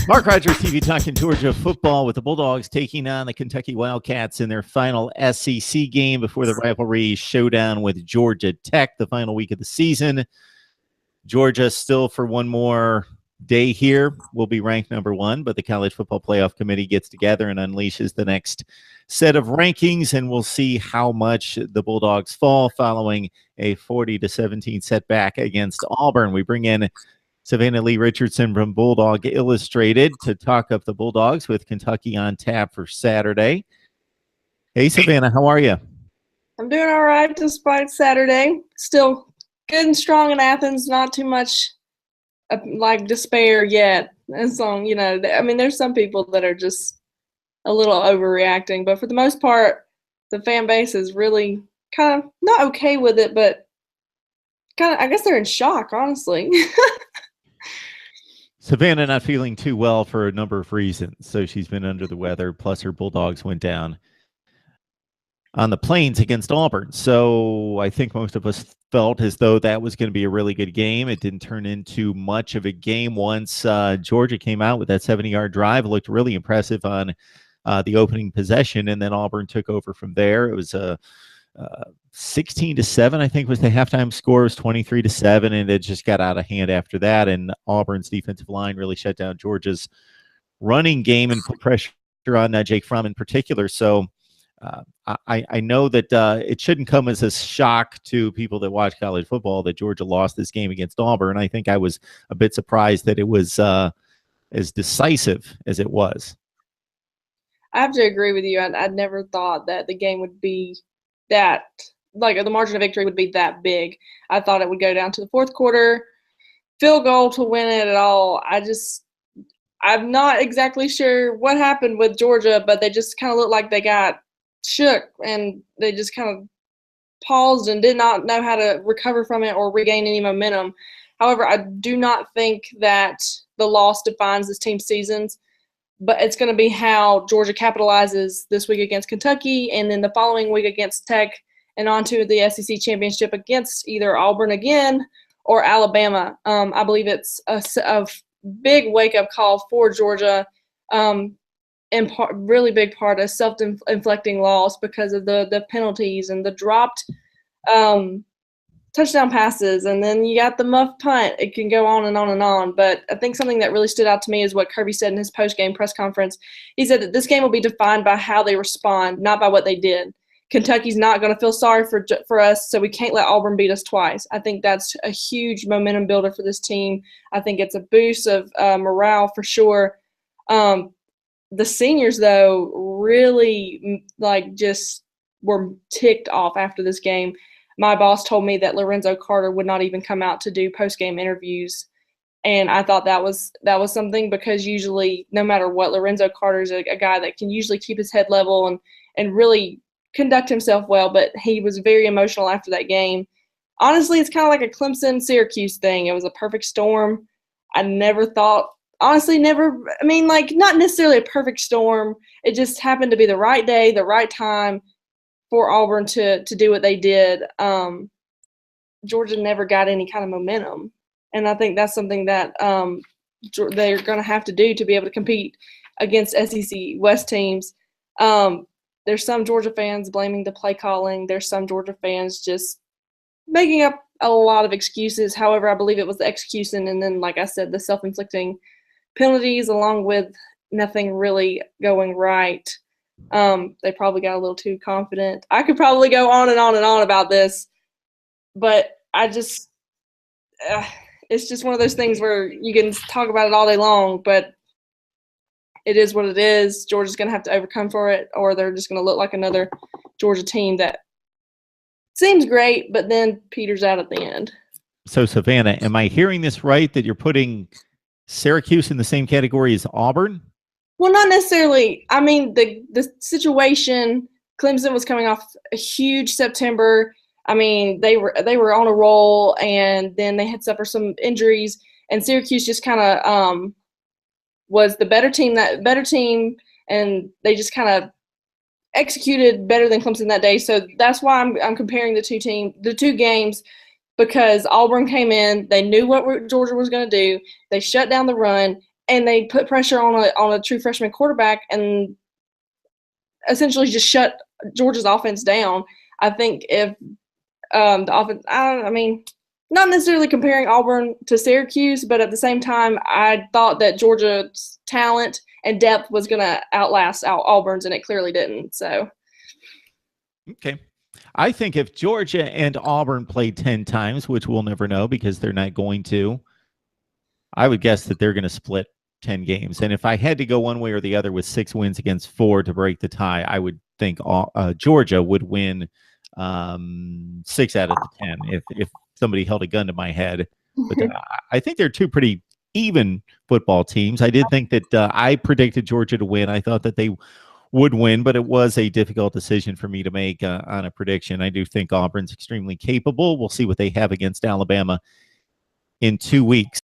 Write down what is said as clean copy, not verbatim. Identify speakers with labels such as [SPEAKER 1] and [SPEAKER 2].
[SPEAKER 1] Mark Rogers TV talking Georgia football with the Bulldogs taking on the Kentucky Wildcats in their final SEC game before the rivalry showdown with Georgia Tech, the final week of the season. Georgia still for one more day here will be ranked number one, but the College Football Playoff Committee gets together and unleashes the next set of rankings, and we'll see how much the Bulldogs fall following a 40-17 setback against Auburn. We bring in Savannah Lee Richardson from Bulldog Illustrated to talk up the Bulldogs with Kentucky on tap for Saturday. Hey, Savannah, how are you?
[SPEAKER 2] I'm doing all right despite Saturday. Still good and strong in Athens, not too much like despair yet. As long, I mean, there's some people that are just a little overreacting, but for the most part, the fan base is really kind of not okay with it, but kind of, I guess they're in shock, honestly.
[SPEAKER 1] Savannah not feeling too well for a number of reasons. So she's been under the weather, plus her Bulldogs went down on the plains against Auburn. So I think most of us felt as though that was going to be a really good game. It didn't turn into much of a game once Georgia came out with that 70-yard drive. It looked really impressive on the opening possession, and then Auburn took over from there. It was a 16-7, I think, was the halftime score. It was 23-7, and it just got out of hand after that. And Auburn's defensive line really shut down Georgia's running game and put pressure on Jake Fromm in particular. So I know that it shouldn't come as a shock to people that watch college football that Georgia lost this game against Auburn. I think I was a bit surprised that it was as decisive as it was.
[SPEAKER 2] I have to agree with you. I never thought that the game would be that, like, the margin of victory would be that big. I thought it would go down to the fourth quarter, field goal to win it at all. I'm not exactly sure what happened with Georgia, but they just kind of looked like they got shook and they just kind of paused and did not know how to recover from it or regain any momentum. However, I do not think that the loss defines this team's seasons, but it's going to be how Georgia capitalizes this week against Kentucky and then the following week against Tech and on to the SEC championship against either Auburn again or Alabama. I believe it's a big wake-up call for Georgia, in part, really big part, a self-inflicting loss because of the penalties and the dropped touchdown passes, and then you got the muff punt. It can go on and on and on. But I think something that really stood out to me is what Kirby said in his post-game press conference. He said that this game will be defined by how they respond, not by what they did. Kentucky's not going to feel sorry for us, so we can't let Auburn beat us twice. I think that's a huge momentum builder for this team. I think it's a boost of morale for sure. The seniors, though, really just were ticked off after this game. My boss told me that Lorenzo Carter would not even come out to do post-game interviews, and I thought that was something, because usually, no matter what, Lorenzo Carter's a guy that can usually keep his head level and really conduct himself well, but he was very emotional after that game. Honestly, it's kind of like a Clemson-Syracuse thing. It was a perfect storm. I never thought – honestly, never – I mean, like, not necessarily a perfect storm. It just happened to be the right day, the right time for Auburn to do what they did. Georgia never got any kind of momentum, and I think that's something that they're going to have to do to be able to compete against SEC West teams. There's some Georgia fans blaming the play calling. There's some Georgia fans just making up a lot of excuses. However, I believe it was the execution and then, like I said, the self-inflicting penalties along with nothing really going right. They probably got a little too confident. I could probably go on and on and on about this, but I just it's just one of those things where you can talk about it all day long, but it is what it is. Georgia's going to have to overcome for it, or they're just going to look like another Georgia team that seems great, but then peters out at the end.
[SPEAKER 1] So, Savannah, am I hearing this right, that you're putting Syracuse in the same category as Auburn?
[SPEAKER 2] Well, not necessarily. I mean, the situation, Clemson was coming off a huge September. I mean, they were on a roll, and then they had suffered some injuries, and Syracuse just kind of was the better team, and they just kind of executed better than Clemson that day. So that's why I'm comparing the two games, because Auburn came in, they knew what Georgia was going to do. They shut down the run, and they put pressure on a true freshman quarterback and essentially just shut Georgia's offense down. I think if the offense, I mean, not necessarily comparing Auburn to Syracuse, but at the same time, I thought that Georgia's talent and depth was going to outlast Auburn's, and it clearly didn't. So,
[SPEAKER 1] okay. I think if Georgia and Auburn played 10 times, which we'll never know because they're not going to, I would guess that they're going to split 10 games. And if I had to go one way or the other with 6 wins against 4 to break the tie, I would think Georgia would win 6 out of the 10 if somebody held a gun to my head. But I think they're 2 pretty even football teams. I did think that I predicted Georgia to win. I thought that they would win, but it was a difficult decision for me to make on a prediction. I do think Auburn's extremely capable. We'll see what they have against Alabama in 2 weeks.